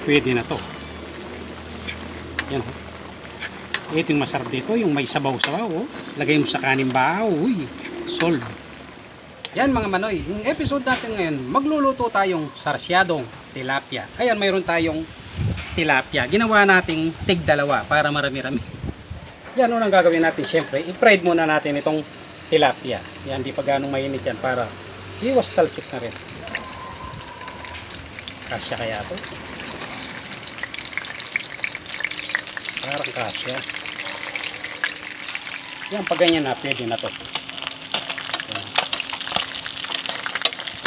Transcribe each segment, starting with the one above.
pwede na to. Yan. Ito yung masarap dito, yung may sabaw-sabaw. Oh. Lagay mo sa kanin ba? Uy, solve. Yan mga manoy, yung episode natin ngayon, magluluto tayong sarsyadong tilapia. Ayan, mayroon tayong tilapia. Ginawa nating tig-dalawa para marami-rami. Yan, unang gagawin natin, syempre, i-fried muna natin itong tilapia. Yan, di pa ganong mainit yan para iwas talsik na rin. Kasya kaya to? Parang kasya. Yan, pag ganyan na, pwede na to. Yan.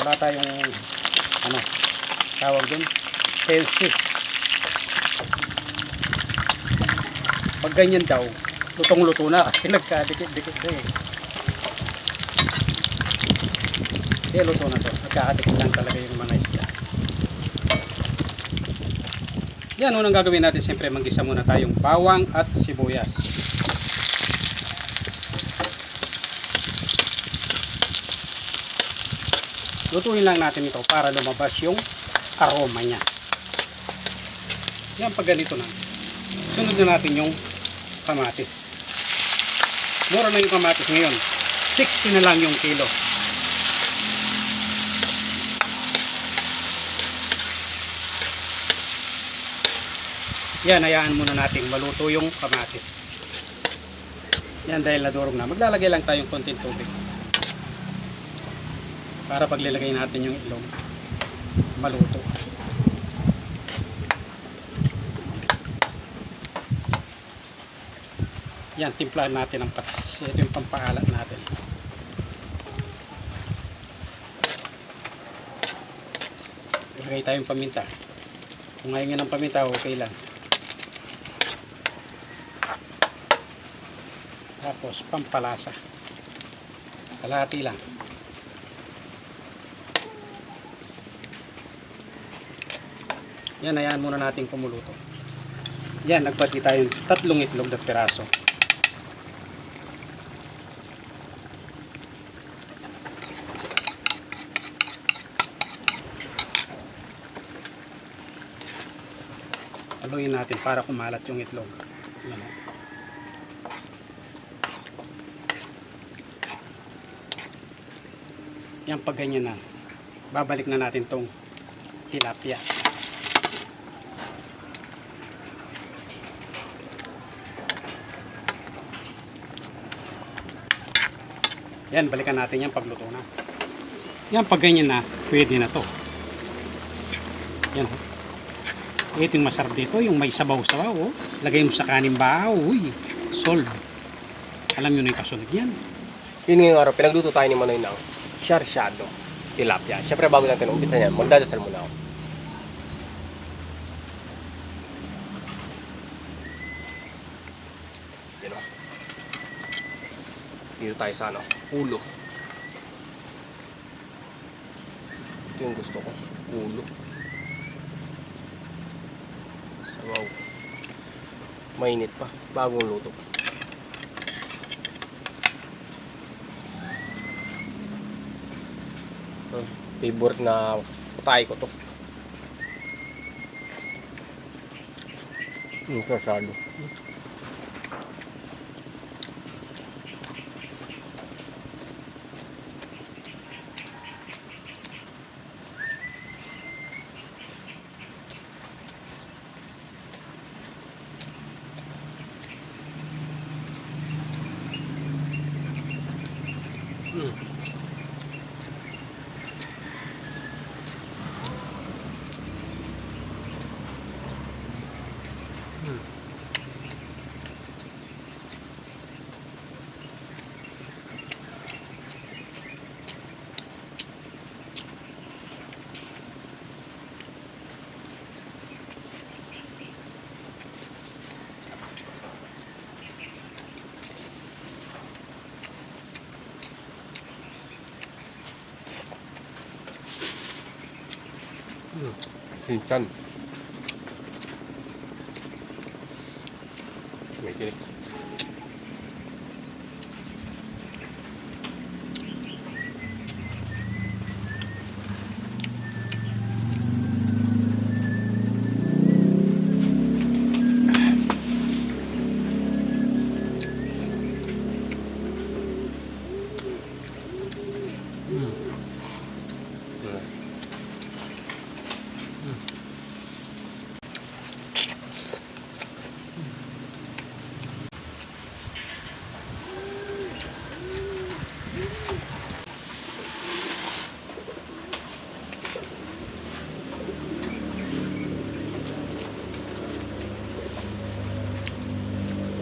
Wala tayong tawag dun, sensitive. Pag ganyan daw, lutong-luto na kasi nagkadikit-dikit na eh. Hindi, luto na to. Nagkakadikit lang talaga yung mga isda. Yan, unang gagawin natin, siyempre manggisa muna tayong bawang at sibuyas. Lutuin lang natin ito para lumabas yung aroma niya. Yan, pag ganito na, sunod na natin yung kamatis. Mura na yung kamatis ngayon, 60 na lang yung kilo. Yan, hayaan muna natin maluto yung kamatis. Yan, dahil nadurog na, maglalagay lang tayong konting tubig para paglalagay natin yung ilong maluto. Yan, timplahan natin ang patis. Ito yung pampaalat natin. Ilagay tayong paminta. Kung ngayon ng paminta, okay lang. Tapos pampalasa, kalahati lang. Yan, hayaan muna natin kumuluto. Yan, nagbati tayo 3 itlog na piraso. Haluin natin para kumalat yung itlog. Yan. Yan, pag ganyan na, babalik na natin tong tilapia. Yan, balikan natin yan pagluto na. Yan, pag ganyan na, pwede na to. Yan. Ito yung masarap dito, yung may sabaw-sabaw. Oh. Lagay mo sa kanin ba? Uy, solve. Alam nyo na yung kasunod yan. Yun ngayong araw, pinagluto tayo ni Manoy ng sarsyado tilapia. Siyempre, bago natin umpisa yan, magdadasal muna ako. Yan o. Dito tayo sa ulo. Ito yung gusto ko, ulo. Sabaw. Mainit pa, bagong luto. Favorite na putay ko to. Sarsyado. Ikan. May kinik.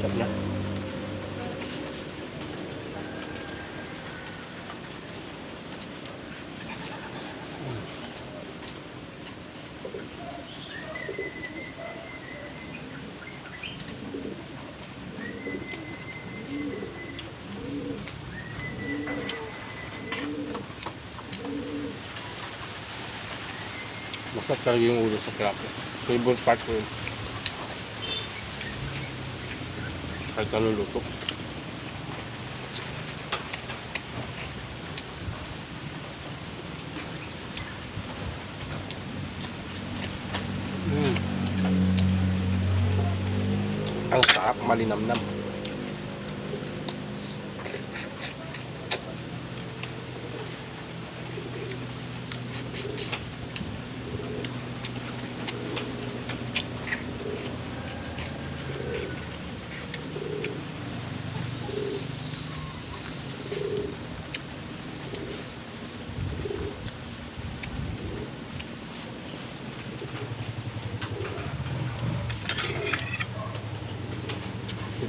Sarap niya. Masarap talaga yung ulo sa tilapia. Favorite part ko yun. Kahit anong luto. Ang sarap, malinamnam.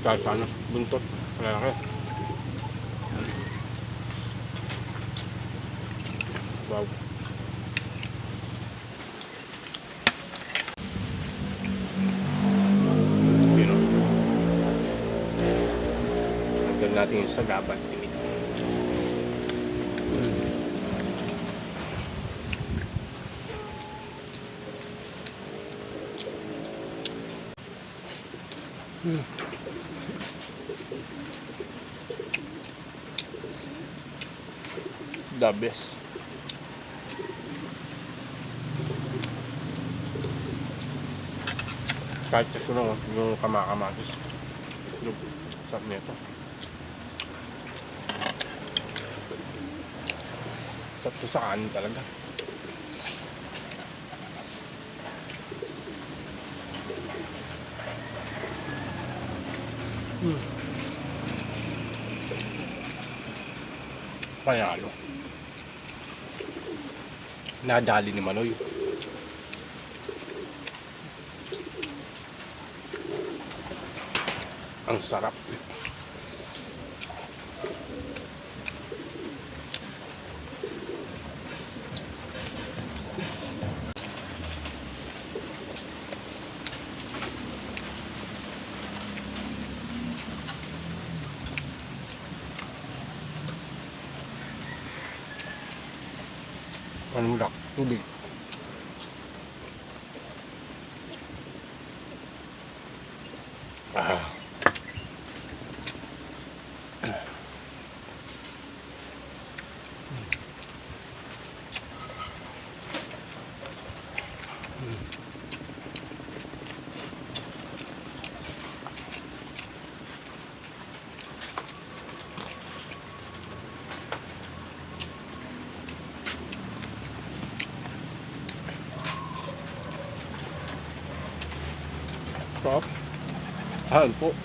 Kahit ano, buntot, lalaki. Wow. Yun o. Nagdal natin yung sagabat. The best. Kahit kasi yung kamakamatis. Yung sarap nito. Sarap sa kanin talaga. Panalo. Nadali ni Manoy. Ang sarap. Ano lang, tubig. Ah. Sarap. Ayan po.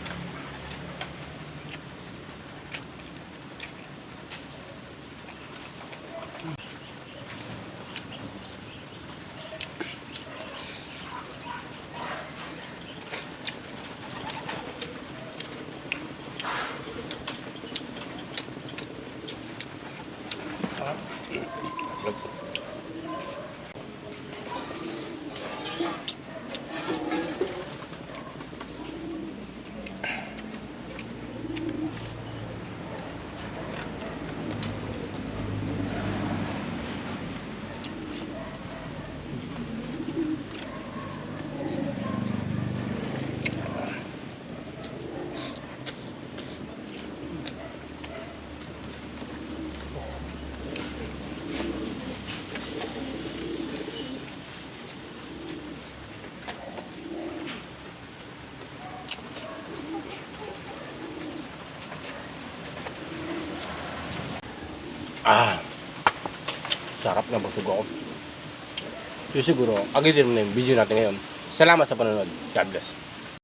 Ah, sarap na, busog ako. So siguro, agitin mo na yung video natin ngayon. Salamat sa panonood. God bless.